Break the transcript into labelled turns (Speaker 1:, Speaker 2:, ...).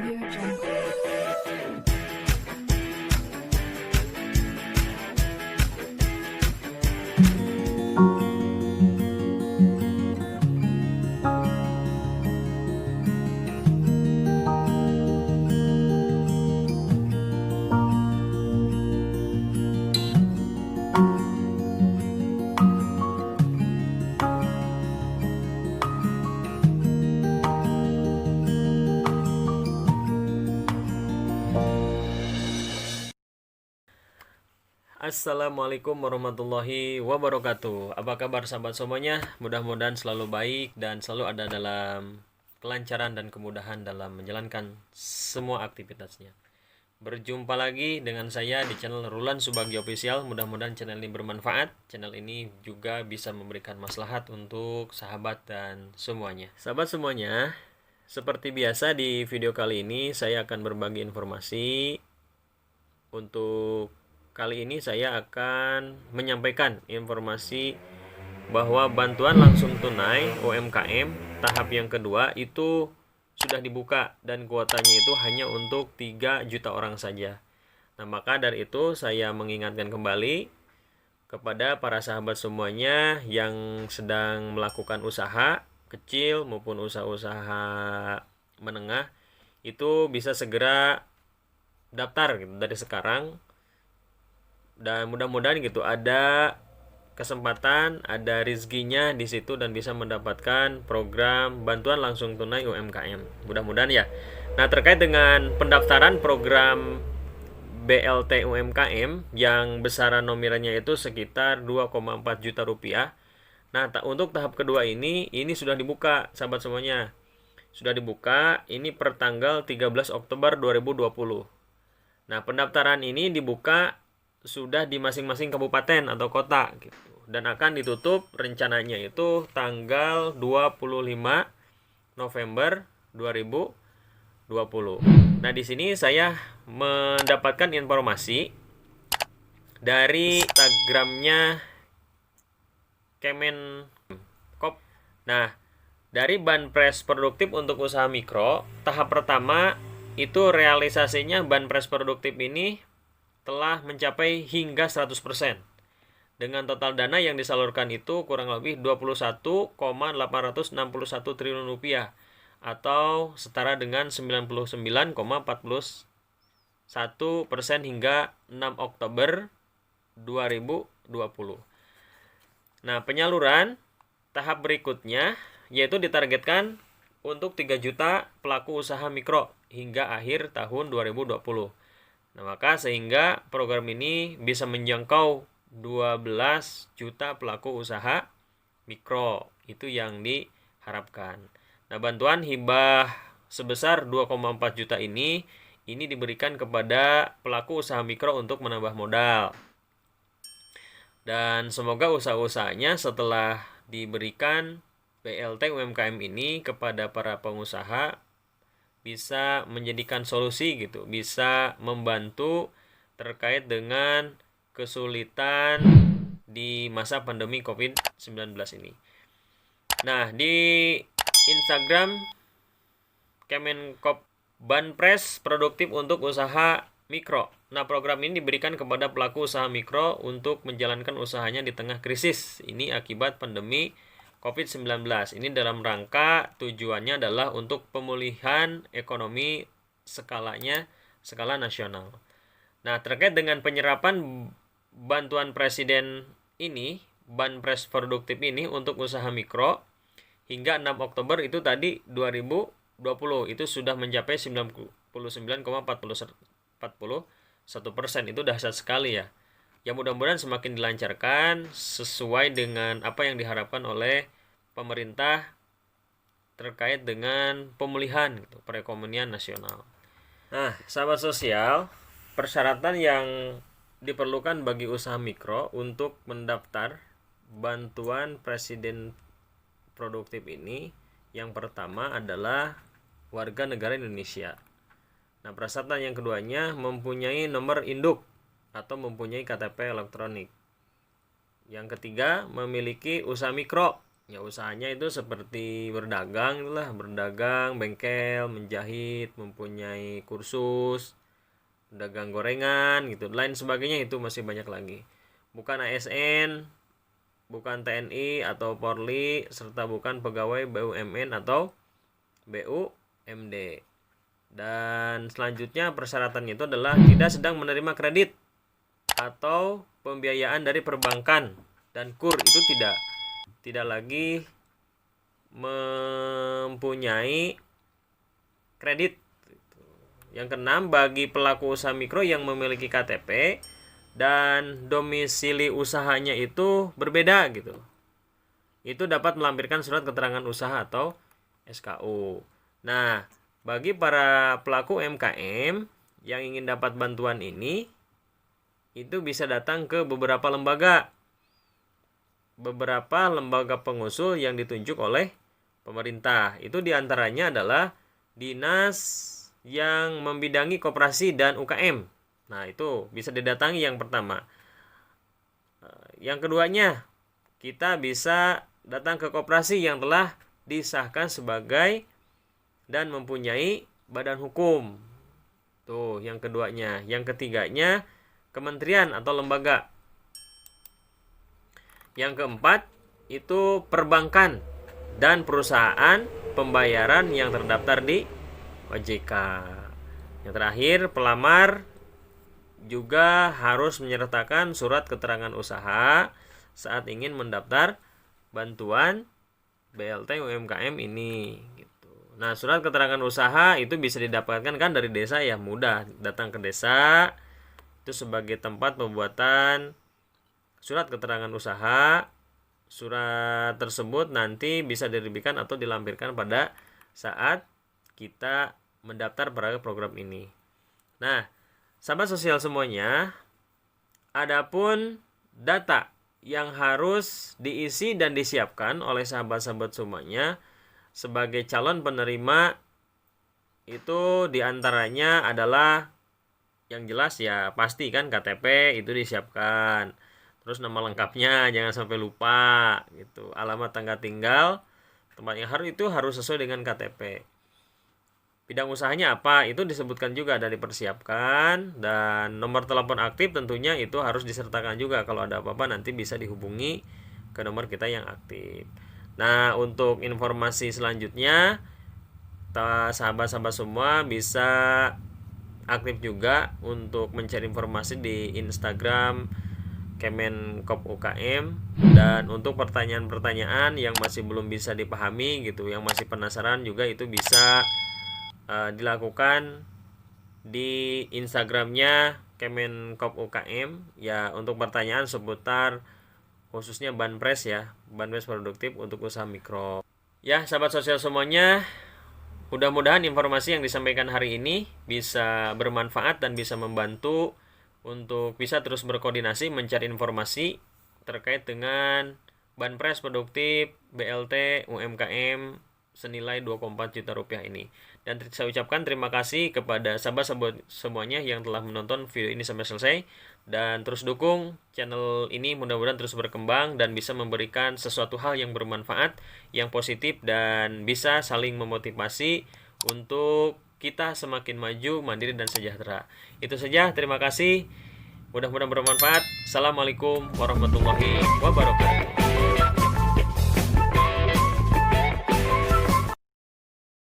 Speaker 1: Audio Jungle.
Speaker 2: Assalamualaikum warahmatullahi wabarakatuh. Apa kabar sahabat semuanya? Mudah-mudahan selalu baik dan selalu ada dalam kelancaran dan kemudahan dalam menjalankan semua aktivitasnya. Berjumpa lagi dengan saya di channel Rulan Subagio Official. Mudah-mudahan channel ini bermanfaat. Channel ini juga bisa memberikan maslahat untuk sahabat dan semuanya. Sahabat semuanya, seperti biasa di video kali ini saya akan berbagi informasi. Untuk kali ini saya akan menyampaikan informasi bahwa bantuan langsung tunai UMKM tahap yang kedua itu sudah dibuka dan kuotanya itu hanya untuk 3 juta orang saja. Nah, maka dari itu saya mengingatkan kembali kepada para sahabat semuanya yang sedang melakukan usaha kecil maupun usaha-usaha menengah itu bisa segera daftar gitu dari sekarang, dan mudah-mudahan gitu ada kesempatan, ada rizkinya di situ dan bisa mendapatkan program bantuan langsung tunai UMKM. Mudah-mudahan ya. Nah, terkait dengan pendaftaran program BLT UMKM yang besaran nominalnya itu sekitar 2,4 juta rupiah. Nah, untuk tahap kedua ini sudah dibuka sahabat semuanya. Sudah dibuka ini per tanggal 13 Oktober 2020. Nah, pendaftaran ini dibuka sudah di masing-masing kabupaten atau kota gitu. Dan akan ditutup rencananya itu tanggal 25 November 2020. Nah, di sini saya mendapatkan informasi dari Instagramnya Kemenkop. Nah, dari Banpres Produktif untuk usaha mikro, tahap pertama itu realisasinya Banpres Produktif ini telah mencapai hingga 100%. Dengan total dana yang disalurkan itu kurang lebih 21,861 triliun rupiah atau setara dengan 99,41% hingga 6 Oktober 2020. Nah, penyaluran tahap berikutnya yaitu ditargetkan untuk 3 juta pelaku usaha mikro hingga akhir tahun 2020. Nah, maka sehingga program ini bisa menjangkau 12 juta pelaku usaha mikro. Itu yang diharapkan. Nah, bantuan hibah sebesar 2,4 juta ini diberikan kepada pelaku usaha mikro untuk menambah modal. Dan semoga usaha-usahanya setelah diberikan BLT UMKM ini kepada para pengusaha bisa menjadikan solusi gitu, bisa membantu terkait dengan kesulitan di masa pandemi COVID-19 ini. Nah, di Instagram Kemenkop Banpres Produktif untuk usaha mikro. Nah, program ini diberikan kepada pelaku usaha mikro untuk menjalankan usahanya di tengah krisis ini akibat pandemi COVID-19. Ini dalam rangka tujuannya adalah untuk pemulihan ekonomi skala nasional. Nah, terkait dengan penyerapan bantuan presiden ini, Banpres Produktif ini untuk usaha mikro hingga 6 Oktober itu tadi 2020 itu sudah mencapai 99,41%. Itu dahsyat sekali ya. Ya, mudah-mudahan semakin dilancarkan sesuai dengan apa yang diharapkan oleh pemerintah terkait dengan pemulihan gitu, perekonomian nasional. Nah, sahabat sosial, persyaratan yang diperlukan bagi usaha mikro untuk mendaftar bantuan Presiden Produktif ini, yang pertama adalah warga negara Indonesia. Nah, persyaratan yang keduanya mempunyai nomor induk atau mempunyai KTP elektronik. Yang ketiga, memiliki usaha mikro. Ya usahanya itu seperti berdagang itulah, berdagang, bengkel, menjahit, mempunyai kursus, dagang gorengan gitu, lain sebagainya itu masih banyak lagi. Bukan ASN, bukan TNI atau Polri, serta bukan pegawai BUMN atau BUMD. Dan selanjutnya persyaratannya itu adalah tidak sedang menerima kredit atau pembiayaan dari perbankan, dan KUR itu tidak lagi mempunyai kredit. Yang keenam, bagi pelaku usaha mikro yang memiliki KTP dan domisili usahanya itu berbeda gitu, itu dapat melampirkan surat keterangan usaha atau SKU. Nah, bagi para pelaku UMKM yang ingin dapat bantuan ini, itu bisa datang ke beberapa lembaga pengusul yang ditunjuk oleh pemerintah. Itu diantaranya adalah dinas yang membidangi koperasi dan UKM. Nah, itu bisa didatangi yang pertama. Yang keduanya, kita bisa datang ke koperasi yang telah disahkan sebagai dan mempunyai badan hukum. Tuh, yang keduanya. Yang ketiganya, kementerian atau lembaga. Yang keempat, itu perbankan dan perusahaan pembayaran yang terdaftar di OJK. Yang terakhir, pelamar juga harus menyertakan surat keterangan usaha saat ingin mendaftar bantuan BLT UMKM ini gitu. Nah, surat keterangan usaha itu bisa didapatkan kan dari desa ya, mudah. Datang ke desa itu sebagai tempat pembuatan surat keterangan usaha. Surat tersebut nanti bisa diterbitkan atau dilampirkan pada saat kita mendaftar pada program ini. Nah, sahabat sosial semuanya, adapun data yang harus diisi dan disiapkan oleh sahabat-sahabat semuanya sebagai calon penerima itu diantaranya adalah yang jelas ya pasti kan KTP itu disiapkan. Terus nama lengkapnya jangan sampai lupa gitu. Alamat tanggal tinggal, tempat yang harus sesuai dengan KTP. Bidang usahanya apa itu disebutkan juga dan dipersiapkan, dan nomor telepon aktif tentunya itu harus disertakan juga, kalau ada apa-apa nanti bisa dihubungi ke nomor kita yang aktif. Nah, untuk informasi selanjutnya sahabat-sahabat semua bisa aktif juga untuk mencari informasi di Instagram Kemenkop UKM, dan untuk pertanyaan-pertanyaan yang masih belum bisa dipahami gitu, yang masih penasaran juga itu bisa dilakukan di Instagramnya Kemenkop UKM ya, untuk pertanyaan seputar khususnya banpres ya, banpres produktif untuk usaha mikro. Ya, sahabat sosial semuanya, mudah-mudahan informasi yang disampaikan hari ini bisa bermanfaat dan bisa membantu untuk bisa terus berkoordinasi mencari informasi terkait dengan banpres produktif BLT UMKM senilai 2,4 juta rupiah ini. Dan saya ucapkan terima kasih kepada sahabat-sahabat semuanya yang telah menonton video ini sampai selesai, dan terus dukung channel ini, mudah-mudahan terus berkembang dan bisa memberikan sesuatu hal yang bermanfaat, yang positif, dan bisa saling memotivasi untuk kita semakin maju, mandiri, dan sejahtera. Itu saja, terima kasih, mudah-mudahan bermanfaat. Assalamualaikum warahmatullahi wabarakatuh.